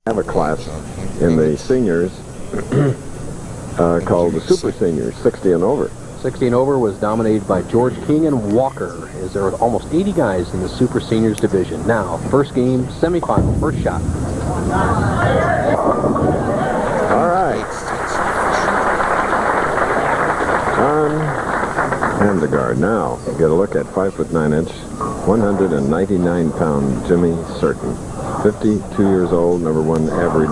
have a class in the seniors called the Super Seniors, 60 and over. 60 and over was dominated by George King and Walker, as there were almost 80 guys in the Super Seniors division. Now, first game, semifinal, first shot. All right. On Handegard. Now, get a look at 5'9", 199-pound Jimmy Certain. 52 years old, number one average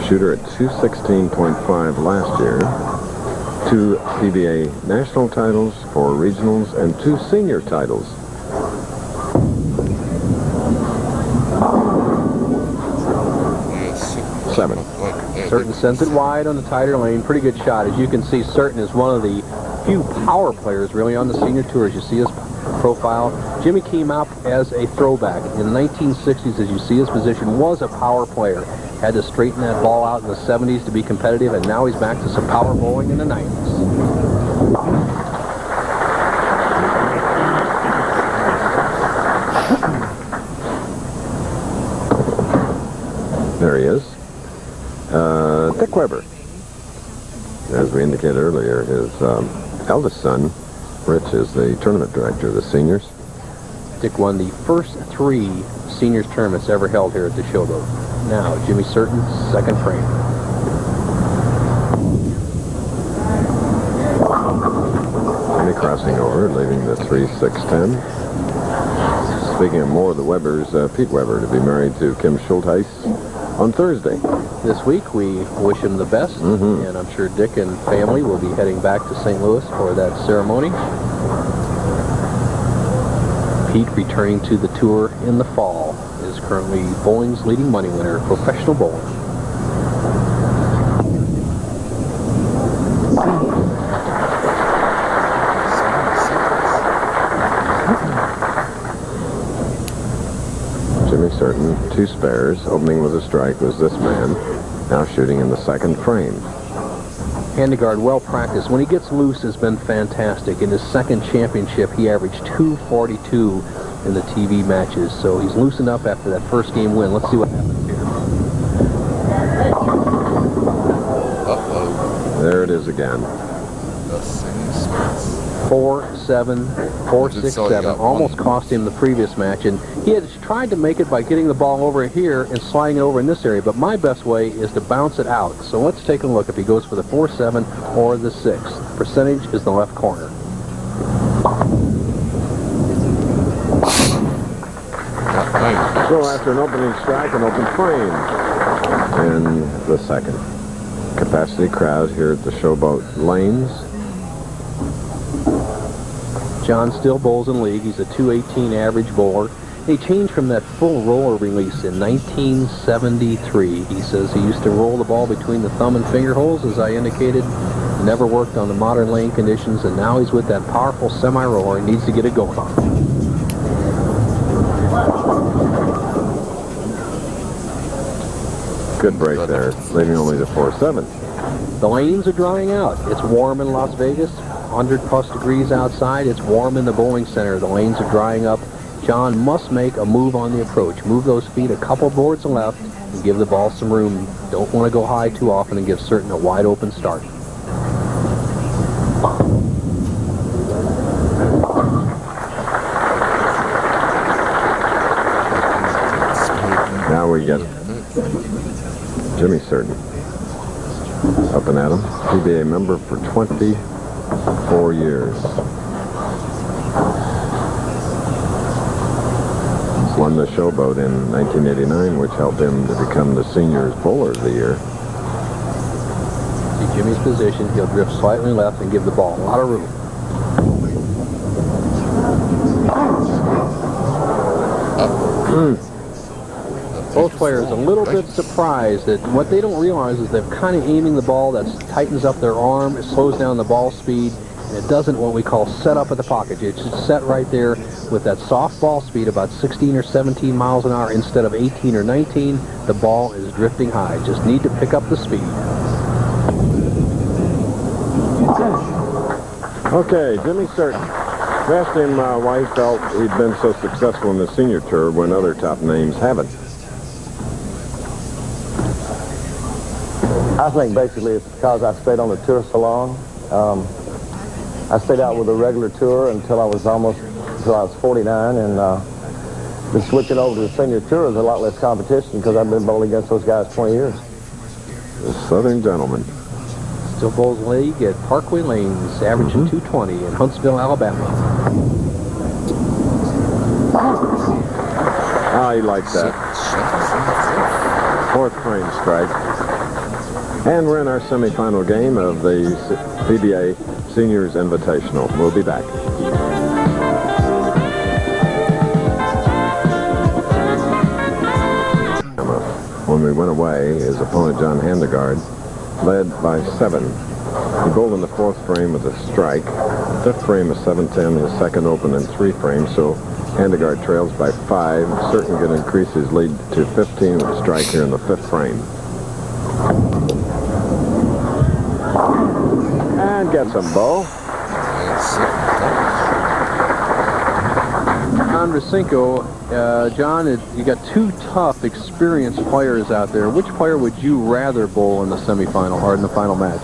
shooter at 216.5 last year. 2 PBA national titles, 4 regionals, and 2 senior titles. Seven. Certain sends it wide on the tighter lane. Pretty good shot. As you can see, Certain is one of the few power players really on the senior tour. As you see his profile, Jimmy came up as a throwback. In the 1960s, as you see, his position was a power player. Had to straighten that ball out in the 70s to be competitive, and now he's back to some power bowling in the 90s. There he is. Dick Weber. As we indicated earlier, his eldest son, Rich, is the tournament director of the seniors. Dick won the first 3 seniors tournaments ever held here at the Showboat. Now, Jimmy Certain, second frame. Jimmy crossing over, leaving the 3-6-10. Speaking of more of the Webers, Pete Weber to be married to Kim Schultheis on Thursday. This week, we wish him the best, and I'm sure Dick and family will be heading back to St. Louis for that ceremony. Pete, returning to the tour in the fall, is currently bowling's leading money winner, professional bowling. Jimmy Certain, 2 spares. Opening with a strike was this man, now shooting in the second frame. Handegard, well practiced. When he gets loose, has been fantastic. In his second championship, he averaged 242 in the TV matches. So he's loosened up after that first game win. Let's see what happens here. There it is again. 4-7, 4-6-7. Almost cost him the previous match, and he had tried to make it by getting the ball over here and sliding it over in this area, but my best way is to bounce it out. So let's take a look if he goes for the 4-7 or the 6. Percentage is the left corner. So after an opening strike, an open frame in the second. Capacity crowd here at the Showboat Lanes. John still bowls in league. He's a 218 average bowler. He changed from that full roller release in 1973. He says he used to roll the ball between the thumb and finger holes, as I indicated. Never worked on the modern lane conditions, and now he's with that powerful semi-roller. He needs to get it going on. Good break there, leaving only the 4-7. The lanes are drying out. It's warm in Las Vegas, 100+ degrees outside. It's warm in the bowling center. The lanes are drying up. John must make a move on the approach. Move those feet a couple boards left and give the ball some room. Don't want to go high too often and give Certain a wide open start. Now we get Jimmy Certain up and at him. PBA member for 24 years. Won the Showboat in 1989, which helped him to become the Seniors Bowler of the Year. See Jimmy's position. He'll drift slightly left and give the ball a lot of room. Both players a little bit surprised that what they don't realize is they're kind of aiming the ball that tightens up their arm, it slows down the ball speed, and it doesn't what we call set up at the pocket. It's just set right there with that soft ball speed, about 16 or 17 miles an hour instead of 18 or 19. The ball is drifting high. Just need to pick up the speed. Okay, Jimmy Certain. I asked him why he felt he'd been so successful in the senior tour when other top names haven't. I think basically it's because I stayed on the tour so long. I stayed out with a regular tour until I was 49, and just switching over to the senior tour is a lot less competition because I've been bowling against those guys 20 years. The Southern gentleman. Still bowls league at Parkway Lanes, averaging 220 in Huntsville, Alabama. Ah, he likes that. Fourth frame strike. And we're in our semifinal game of the PBA Seniors Invitational. We'll be back. When we went away, his opponent, John Handegard, led by 7. He bowled in the 4th frame with a strike. 5th frame is 7-10. His second open in 3 frames, so Handegard trails by 5. Certain can increase his lead to 15 with a strike here in the 5th frame. And gets him, Bo. John Racinko, John, you got 2 tough, experienced players out there. Which player would you rather bowl in the semifinal or in the final match?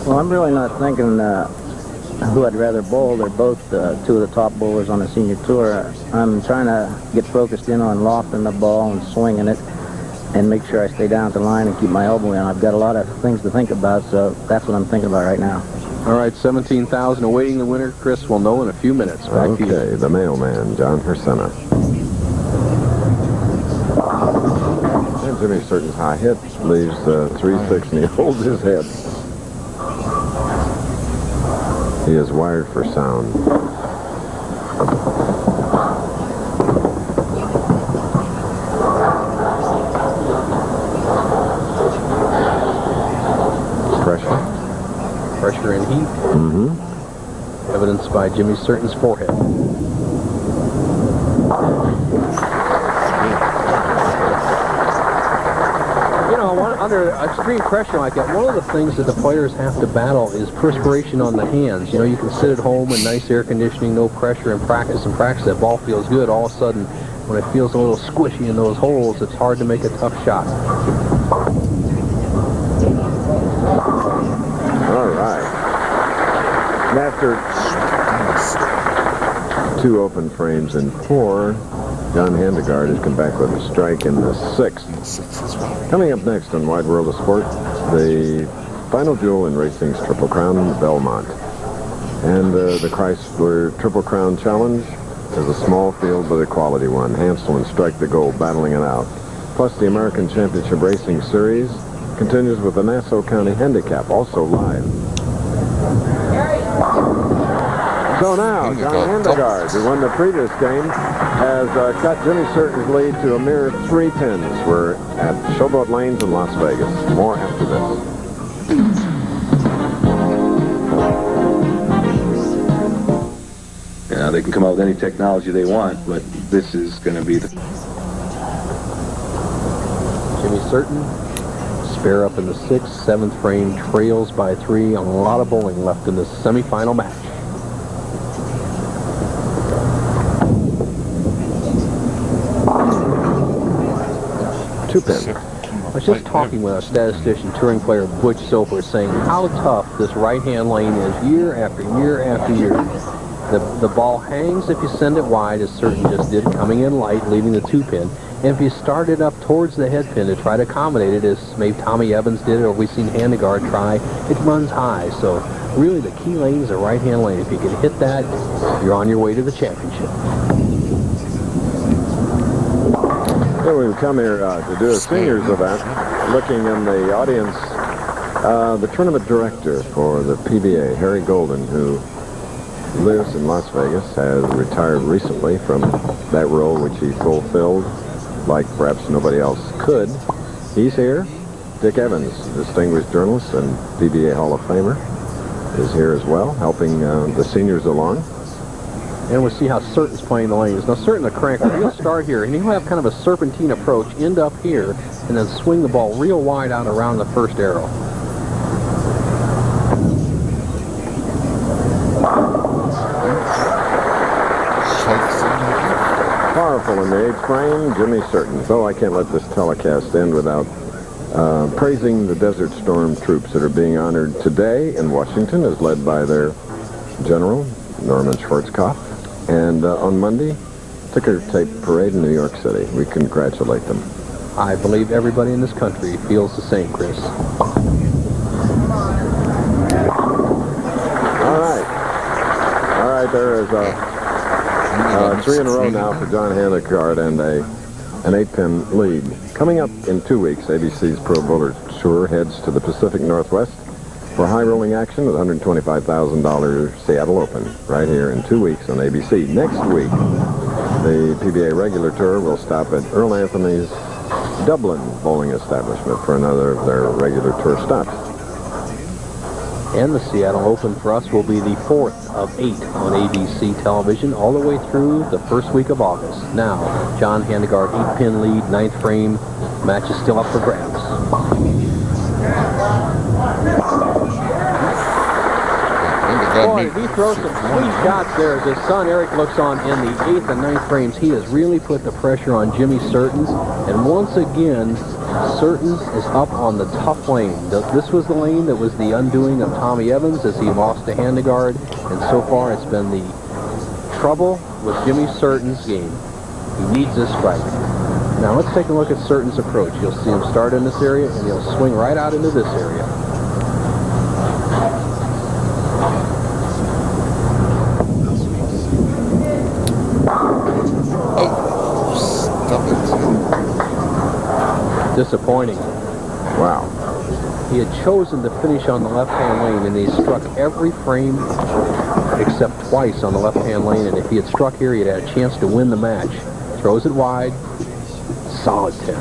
Well, I'm really not thinking who I'd rather bowl. They're both 2 of the top bowlers on the senior tour. I'm trying to get focused in on lofting the ball and swinging it and make sure I stay down at the line and keep my elbow in. I've got a lot of things to think about, so that's what I'm thinking about right now. All right, 17,000 awaiting the winner. Chris will know in a few minutes. Back to you. Okay, the mailman, John Persena. And Jimmy Certain's high hit leaves 3-6, and he holds his head. He is wired for sound. Pressure and heat. Evidenced by Jimmy Certain's forehead. You know, under extreme pressure like that, one of the things that the players have to battle is perspiration on the hands. You know, you can sit at home in nice air conditioning, no pressure, and practice. That ball feels good. All of a sudden, when it feels a little squishy in those holes, it's hard to make a tough shot. All right. And after 2 open frames in 4, John Handegard has come back with a strike in the 6th. Coming up next on Wide World of Sport, the final duel in racing's Triple Crown Belmont. And the Chrysler Triple Crown Challenge is a small field but a quality one. Hansel and Strike the Gold battling it out. Plus the American Championship Racing Series continues with the Nassau County Handicap, also live. So now, John Handegard, who won the previous game, has cut Jimmy Certain's lead to a mere 3 pins. We're at Showboat Lanes in Las Vegas. More after this. Yeah, they can come out with any technology they want, but this is going to be the... Jimmy Certain, spare up in the 6th, 7th frame, trails by 3. A lot of bowling left in this semifinal match. Two-pin. I was just talking with our statistician, touring player Butch Soper, saying how tough this right-hand lane is year after year after year. The ball hangs if you send it wide, as Certain just did, coming in light, leaving the 2-pin. And if you start it up towards the head pin to try to accommodate it, as maybe Tommy Evans did, or we've seen Handegard try, it runs high. So really the key lane is the right-hand lane. If you can hit that, you're on your way to the championship. So we've come here to do a seniors event. Looking in the audience, the tournament director for the PBA, Harry Golden, who lives in Las Vegas, has retired recently from that role which he fulfilled like perhaps nobody else could. He's here. Dick Evans, distinguished journalist and PBA Hall of Famer, is here as well, helping the seniors along. And we'll see how Certain's playing the lanes. Now, Certain, the cranker, he'll start here, and he'll have kind of a serpentine approach, end up here, and then swing the ball real wide out around the first arrow. Powerful in the 8th frame, Jimmy Certain. Though I can't let this telecast end without praising the Desert Storm troops that are being honored today in Washington, is led by their general, Norman Schwarzkopf. And on Monday, ticker tape parade in New York City. We congratulate them. I believe everybody in this country feels the same, Chris. All right, there is 3 in a row now for John Handegard and an 8-pin lead. Coming up in 2 weeks, ABC's Pro Bowler Tour heads to the Pacific Northwest for high rolling action with $125,000 Seattle Open right here in 2 weeks on ABC. Next week, the PBA regular tour will stop at Earl Anthony's Dublin bowling establishment for another of their regular tour stops. And the Seattle Open for us will be the 4th of 8 on ABC television all the way through the first week of August. Now, John Handegard, 8-pin lead, 9th frame. Match is still up for grabs. Boy, he throws some sweet shots there as his son Eric looks on in the 8th and 9th frames. He has really put the pressure on Jimmy Surtens, and once again, Surtens is up on the tough lane. This was the lane that was the undoing of Tommy Evans as he lost to Handegard, and so far it's been the trouble with Jimmy Surtens' game. He needs this strike. Now let's take a look at Surtens' approach. You'll see him start in this area, and he'll swing right out into this area. Disappointing. Wow. He had chosen to finish on the left-hand lane, and he struck every frame except twice on the left-hand lane, and if he had struck here, he'd had a chance to win the match. Throws it wide. Solid 10.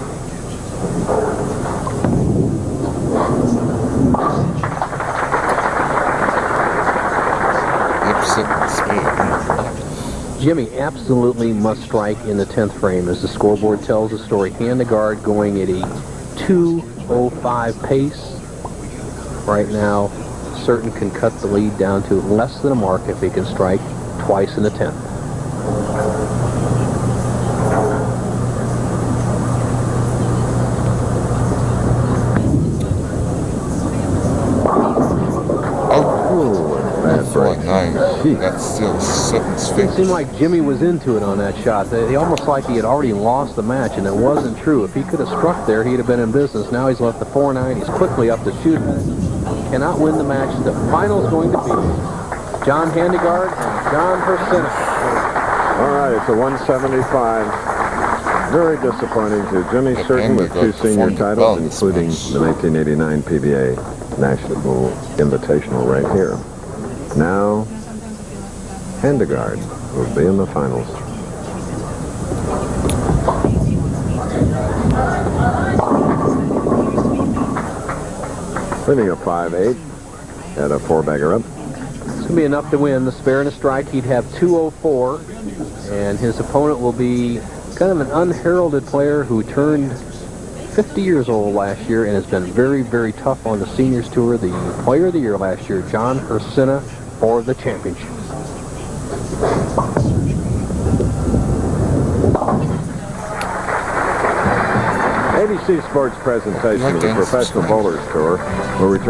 Jimmy absolutely must strike in the 10th frame, as the scoreboard tells the story. Handegard going at a 2:05 pace. Right now, Surten can cut the lead down to less than a mark if he can strike twice in the 10th. That's still Sutton's It fingers. seemed like Jimmy was into it on that shot. He almost like he had already lost the match, and it wasn't true. If he could have struck there, he'd have been in business. Now he's left the 4-9. He's quickly up to shoot. Cannot win the match. The final is going to be John Handegard and John Persina. All right, it's a 175. Very disappointing to Jimmy Surten with 2 senior titles, including the 1989 PBA National Invitational right here. Now, Handegard will be in the finals. Leaving a 5-8 at a 4-bagger up. It's going to be enough to win. The spare and a strike, he'd have 204, and his opponent will be kind of an unheralded player who turned 50 years old last year and has been very, very tough on the Seniors Tour. The Player of the Year last year, John Persina, for the championship. ABC Sports presentation of the Professional Bowlers Tour will return